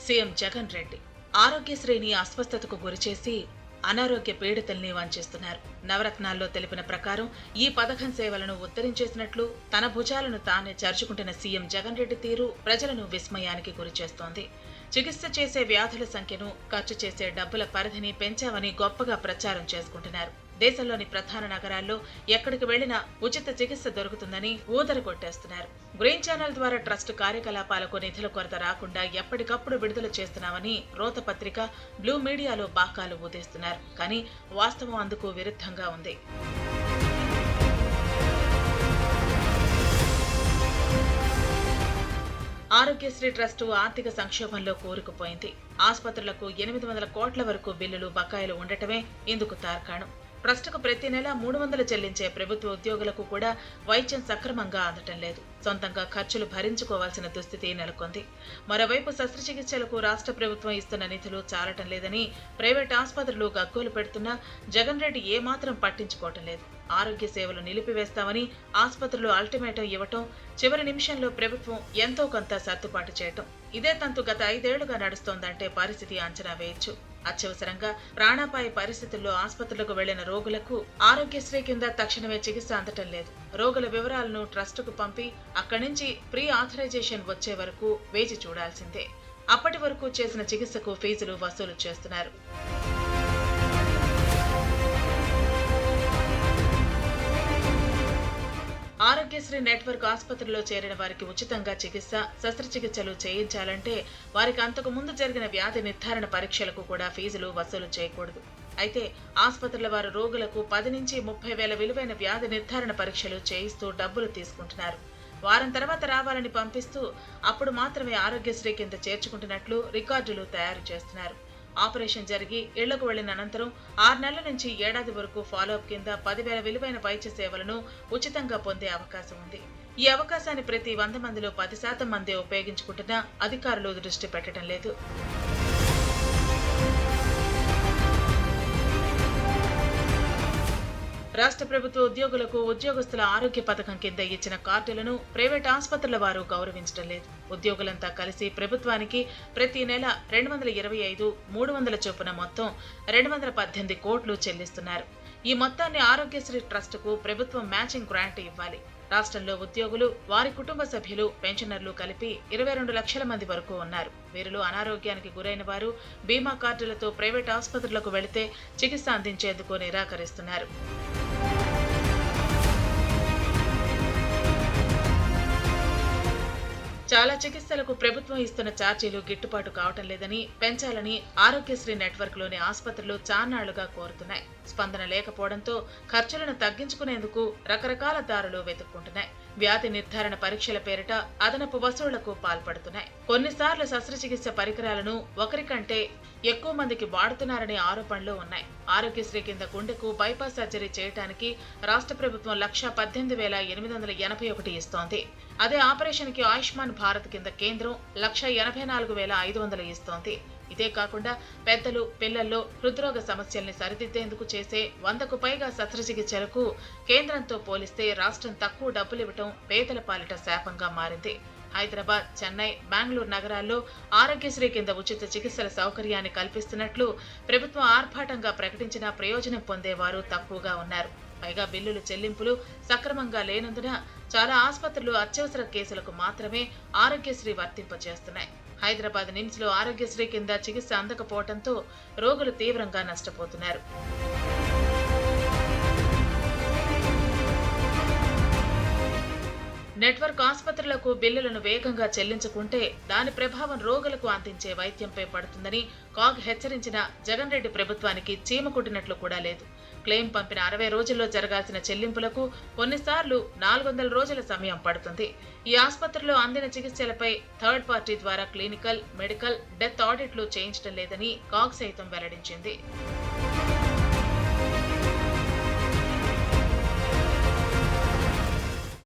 CM Jagan Reddy ఆరోగ్యశ్రీని అస్వస్థతకు గురిచేసి అనారోగ్య పీడితుల్ని వంచేస్తున్నారు. నవరత్నాల్లో తెలిపిన ప్రకారం ఈ పథకం సేవలను ఉద్ధరించేసినట్లు తన భుజాలను తానే చరుచుకుంటున్న సీఎం జగన్ రెడ్డి తీరు ప్రజలను విస్మయానికి గురిచేస్తోంది. చికిత్స చేసే వ్యాధుల సంఖ్యను, ఖర్చు చేసే డబ్బుల పరిధిని పెంచామని గొప్పగా ప్రచారం చేసుకుంటున్నారు. దేశంలోని ప్రధాన నగరాల్లో ఎక్కడికి వెళ్లినా ఉచిత చికిత్స దొరుకుతుందని ఊదర కొట్టేస్తున్నారు. గ్రీన్ ఛానల్ ద్వారా ట్రస్ట్ కార్యకలాపాలకు నిధుల కొరత రాకుండా ఎప్పటికప్పుడు విడుదల చేస్తున్నామని రోతపత్రిక, బ్లూ మీడియాలో బాకాలు ఊదేస్తున్నారు. కానీ వాస్తవం అందుకు విరుద్ధంగా ఉంది. ఆరోగ్యశ్రీ ట్రస్టు ఆర్థిక సంక్షోభంలో కూరుకుపోయింది. ఆసుపత్రులకు 800 కోట్ల వరకు బిల్లులు, బకాయిలు ఉండటమే ఇందుకు తార్కాణం. ట్రస్టుకు ప్రతి నెల 300 చెల్లించే ప్రభుత్వ ఉద్యోగులకు కూడా వైద్యం సక్రమంగా అందటం లేదు. సొంతంగా ఖర్చులు భరించుకోవాల్సిన దుస్థితి నెలకొంది. మరోవైపు శస్త్రచికిత్సలకు రాష్ట్ర ప్రభుత్వం ఇస్తున్న నిధులు చాలటం లేదని ప్రైవేట్ ఆసుపత్రులు గగ్గోలు పెడుతున్నా జగన్ రెడ్డి ఏమాత్రం పట్టించుకోవటం లేదు. ఆరోగ్య సేవలు నిలిపివేస్తామని ఆసుపత్రులు అల్టిమేటం ఇవ్వటం, చివరి నిమిషంలో ప్రభుత్వం ఎంతో కొంత సర్దుబాటు చేయటం, ఇదే తంతు గత 5 ఏళ్లుగా నడుస్తోందంటే పరిస్థితి అంచనా వేయొచ్చు. అత్యవసరంగా ప్రాణాపాయ పరిస్థితుల్లో ఆసుపత్రులకు వెళ్లిన రోగులకు ఆరోగ్యశ్రీ కింద తక్షణమే చికిత్స అందటం లేదు. రోగుల వివరాలను ట్రస్టుకు పంపి అక్కడి నుంచి ప్రీ ఆథరైజేషన్ వచ్చే వరకు వేచి చూడాల్సిందే. అప్పటి వరకు చేసిన చికిత్సకు ఫీజులు వసూలు చేస్తున్నారు. ఆరోగ్యశ్రీ నెట్వర్క్ ఆసుపత్రిలో చేరిన వారికి ఉచితంగా చికిత్స, శస్త్రచికిత్సలు చేయించాలంటే వారికి అంతకు ముందు జరిగిన వ్యాధి నిర్ధారణ పరీక్షలకు కూడా ఫీజులు వసూలు చేయకూడదు. అయితే ఆసుపత్రుల వారు రోగులకు 10 నుంచి 30 వేల విలువైన వ్యాధి నిర్ధారణ పరీక్షలు చేయిస్తూ డబ్బులు తీసుకుంటున్నారు. వారం తర్వాత రావాలని పంపిస్తూ అప్పుడు మాత్రమే ఆరోగ్యశ్రీ కింద చేర్చుకుంటున్నట్లు రికార్డులు తయారు చేస్తున్నారు. ఆపరేషన్ జరిగి ఇళ్లకు వెళ్లిన అనంతరం 6 నెలల నుంచి ఏడాది వరకు ఫాలోఅప్ కింద 10,000 విలువైన వైద్య సేవలను ఉచితంగా పొందే అవకాశం ఉంది. ఈ అవకాశాన్ని ప్రతి 100 మందిలో 10% మందే ఉపయోగించుకుంటున్నా అధికారులు దృష్టి పెట్టడం లేదు. రాష్ట్ర ప్రభుత్వ ఉద్యోగులకు ఉద్యోగస్తుల ఆరోగ్య పథకం కింద ఇచ్చిన కార్డులను ప్రైవేట్ ఆసుపత్రుల వారు గౌరవించడం లేదు. ఉద్యోగులంతా కలిసి ప్రభుత్వానికి ప్రతి నెల 225, 300 చొప్పున మొత్తం 218 కోట్లు చెల్లిస్తున్నారు. ఈ మొత్తాన్ని ఆరోగ్యశ్రీ ట్రస్టుకు ప్రభుత్వం మ్యాచింగ్ గ్రాంట్ ఇవ్వాలి. రాష్ట్రంలో ఉద్యోగులు, వారి కుటుంబ సభ్యులు, పెన్షనర్లు కలిపి 22 లక్షల మంది వరకు ఉన్నారు. వీరిలో అనారోగ్యానికి గురైన వారు బీమా కార్డులతో ప్రైవేట్ ఆసుపత్రులకు వెళితే చికిత్స అందించేందుకు నిరాకరిస్తున్నారు. చాలా చికిత్సలకు ప్రభుత్వం ఇస్తున్న ఛార్జీలు గిట్టుబాటు కావటం లేదని, పెంచాలని ఆరోగ్యశ్రీ నెట్వర్క్ లోని ఆసుపత్రులు చాన్నాళ్లుగా కోరుతున్నాయి. స్పందన లేకపోవడంతో ఖర్చులను తగ్గించుకునేందుకు రకరకాల దారులు వెతుక్కుంటున్నాయి. వ్యాధి నిర్ధారణ పరీక్షల పేరిట అదనపు వసూళ్లకు పాల్పడుతున్నాయి. కొన్నిసార్లు శస్త్రచికిత్స పరికరాలను ఒకరికంటే ఎక్కువ మందికి వాడుతున్నారనే ఆరోపణలు ఉన్నాయి. ఆరోగ్యశ్రీ కింద గుండెకు బైపాస్ సర్జరీ చేయడానికి రాష్ట్ర ప్రభుత్వం 1,18,881 ఇస్తోంది. అదే ఆపరేషన్ కి ఆయుష్మాన్ భారత్ కింద కేంద్రం 1,84,500 ఇస్తోంది. ఇదే కాకుండా పెద్దలు, పిల్లల్లో హృద్రోగ సమస్యల్ని సరిదిద్దేందుకు చేసే 100కు పైగా శస్త్రచికిత్సలకు కేంద్రంతో పోలిస్తే రాష్ట్రం తక్కువ డబ్బులివ్వటం పేదల పాలిట శాపంగా మారింది. హైదరాబాద్, చెన్నై, బెంగళూరు నగరాల్లో ఆరోగ్యశ్రీ కింద ఉచిత చికిత్సల సౌకర్యాన్ని కల్పిస్తున్నట్లు ప్రభుత్వం ఆర్భాటంగా ప్రకటించిన ప్రయోజనం పొందేవారు తక్కువగా ఉన్నారు. పైగా బిల్లులు చెల్లింపులు సక్రమంగా లేనందున చాలా ఆసుపత్రులు అత్యవసర కేసులకు మాత్రమే ఆరోగ్యశ్రీ వర్తింపజేస్తున్నాయి. హైదరాబాద్ నిమ్స్ లో ఆరోగ్యశ్రీ కింద చికిత్స అందకపోవడంతో రోగులు తీవ్రంగా నష్టపోతున్నారు. నెట్వర్క్ ఆసుపత్రులకు బిల్లులను వేగంగా చెల్లించుకుంటే దాని ప్రభావం రోగులకు అందించే వైద్యంపై పడుతుందని కాగ్ హెచ్చరించిన జగన్ రెడ్డి ప్రభుత్వానికి చీమ కుట్టినట్లు కూడా లేదు. క్లెయిమ్ పంపిన 60 రోజుల్లో జరగాల్సిన చెల్లింపులకు కొన్నిసార్లు 400 రోజుల సమయం పడుతుంది. ఈ ఆసుపత్రిలో అందిన చికిత్సలపై థర్డ్ పార్టీ ద్వారా క్లినికల్, మెడికల్, డెత్ ఆడిట్లు చేయించడం లేదని కాగ్ సైతం వెల్లడించింది.